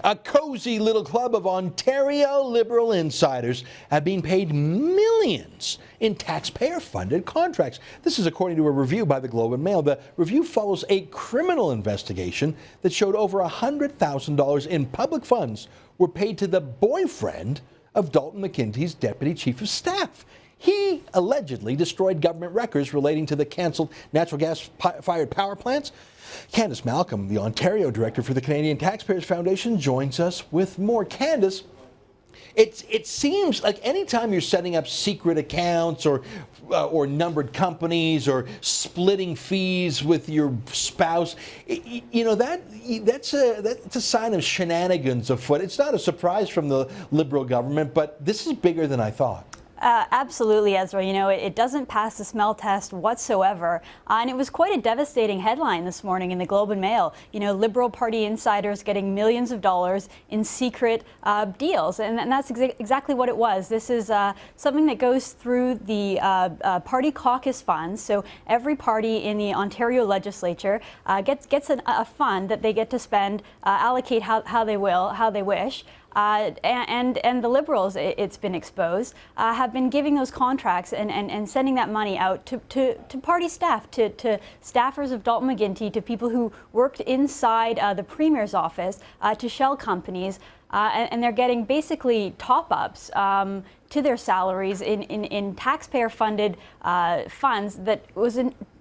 A cozy little club of Ontario Liberal insiders have been paid millions in taxpayer-funded contracts. This is according to a review by the Globe and Mail. The review follows a criminal investigation that showed over $100,000 in public funds were paid to the boyfriend of Dalton McGuinty's deputy chief of staff. He allegedly destroyed government records relating to the cancelled natural gas-fired power plants. Candice Malcolm, the Ontario director for the Canadian Taxpayers Foundation, joins us with more. Candice, it seems like anytime you're setting up secret accounts or numbered companies or splitting fees with your spouse, that's a sign of shenanigans afoot. It's not a surprise from the Liberal government, but this is bigger than I thought. Absolutely, Ezra. It doesn't pass the smell test whatsoever. And it was quite a devastating headline this morning in the Globe and Mail. Liberal Party insiders getting millions of dollars in secret deals. And that's exactly what it was. This is something that goes through the party caucus funds. So every party in the Ontario legislature gets a fund that they get to spend, allocate how they wish. And the Liberals, it's been exposed, have been giving those contracts and sending that money out to party staff, to staffers of Dalton McGuinty, to people who worked inside the Premier's office, to shell companies, and they're getting basically top-ups to their salaries in taxpayer-funded funds that was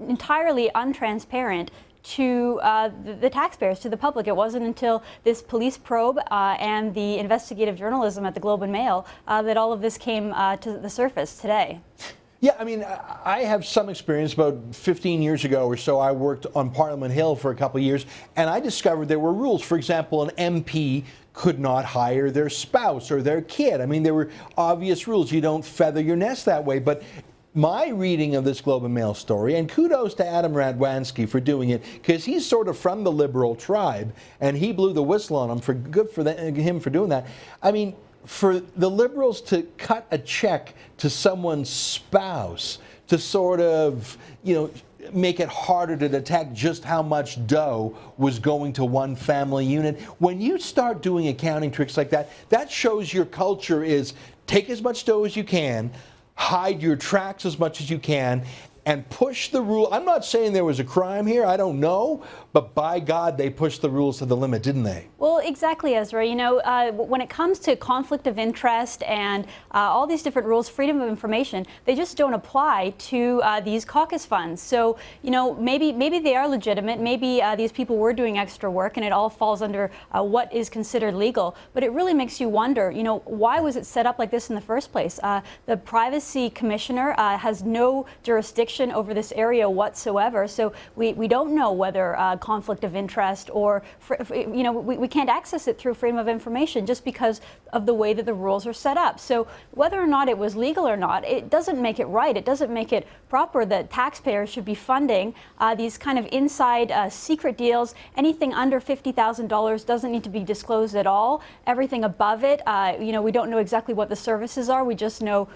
entirely untransparent to the taxpayers, to the public. It wasn't until this police probe and the investigative journalism at the Globe and Mail that all of this came to the surface today. Yeah, I mean, I have some experience. About 15 years ago or so, I worked on Parliament Hill for a couple of years, and I discovered there were rules. For example, an MP could not hire their spouse or their kid. I mean, there were obvious rules. You don't feather your nest that way. But my reading of this Globe and Mail story, and kudos to Adam Radwanski for doing it, because he's sort of from the Liberal tribe, and he blew the whistle on him. Good for him for doing that. I mean, for the Liberals to cut a check to someone's spouse to sort of, make it harder to detect just how much dough was going to one family unit. When you start doing accounting tricks like that, that shows your culture is take as much dough as you can, hide your tracks as much as you can, and push the rule. I'm not saying there was a crime here, I don't know, but by God, they pushed the rules to the limit, didn't they? Well, exactly, Ezra. When it comes to conflict of interest and all these different rules, freedom of information, they just don't apply to these caucus funds. So, maybe they are legitimate. Maybe these people were doing extra work and it all falls under what is considered legal. But it really makes you wonder, why was it set up like this in the first place? The Privacy Commissioner has no jurisdiction over this area whatsoever. So we don't know whether conflict of interest or, we can't access it through freedom of information just because of the way that the rules are set up. So whether or not it was legal or not, it doesn't make it right. It doesn't make it proper that taxpayers should be funding these kind of inside secret deals. Anything under $50,000 doesn't need to be disclosed at all. Everything above it, we don't know exactly what the services are. We just know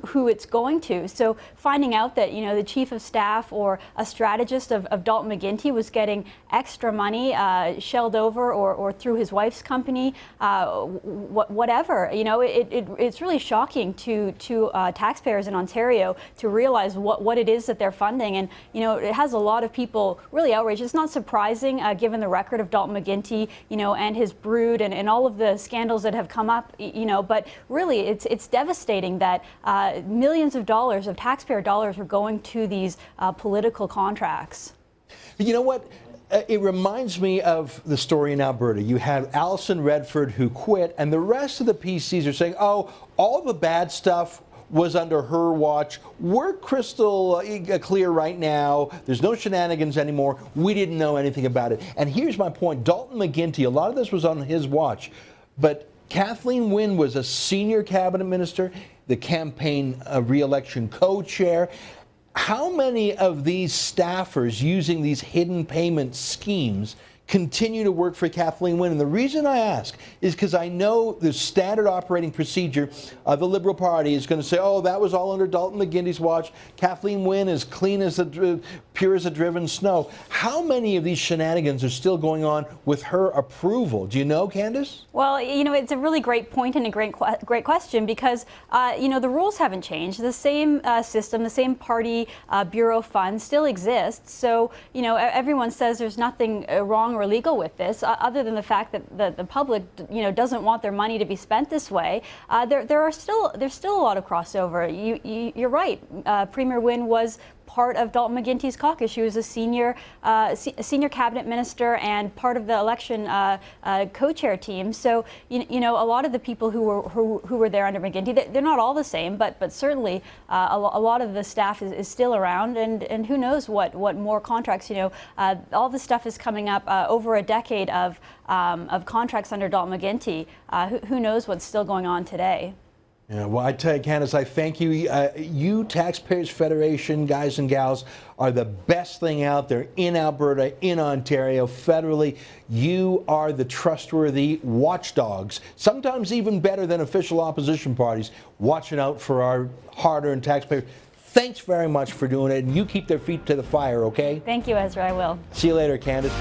who it's going to. So finding out that, the chief of staff or a strategist of Dalton McGuinty was getting extra money shelled over or through his wife's company, whatever. It's really shocking to taxpayers in Ontario to realize what it is that they're funding. And, it has a lot of people really outraged. It's not surprising given the record of Dalton McGuinty, and his brood and all of the scandals that have come up, but really it's devastating that millions of dollars of taxpayer dollars were going to these political contracts. You know what? It reminds me of the story in Alberta. You had Alison Redford who quit, and the rest of the PCs are saying, oh, all the bad stuff was under her watch. We're crystal clear right now. There's no shenanigans anymore. We didn't know anything about it. And here's my point. Dalton McGuinty, a lot of this was on his watch, but Kathleen Wynne was a senior cabinet minister, the campaign re-election co-chair. How many of these staffers using these hidden payment schemes continue to work for Kathleen Wynne? And the reason I ask is because I know the standard operating procedure of the Liberal Party is going to say, oh, that was all under Dalton McGuinty's watch. Kathleen Wynne is clean as pure as a driven snow. How many of these shenanigans are still going on with her approval? Do you know, Candice? Well, you know, it's a really great point and a great question because, you know, the rules haven't changed. The same system, the same party bureau fund still exists. So, you know, everyone says there's nothing wrong or illegal with this, other than the fact that the public, you know, doesn't want their money to be spent this way. There's still a lot of crossover. You're right. Premier Wynne was part of Dalton McGuinty's caucus. She was a senior cabinet minister and part of the election co-chair team. So you know, a lot of the people who were there under McGuinty, they're not all the same, but certainly a lot of the staff is still around, and who knows what more contracts. You know, all this stuff is coming up over a decade of contracts under Dalton McGuinty. Who knows what's still going on today? Yeah, well, I tell you, Candice, I thank you. You, Taxpayers Federation, guys and gals, are the best thing out there in Alberta, in Ontario, federally. You are the trustworthy watchdogs, sometimes even better than official opposition parties, watching out for our hard-earned taxpayers. Thanks very much for doing it, and you keep their feet to the fire, okay? Thank you, Ezra. I will. See you later, Candice.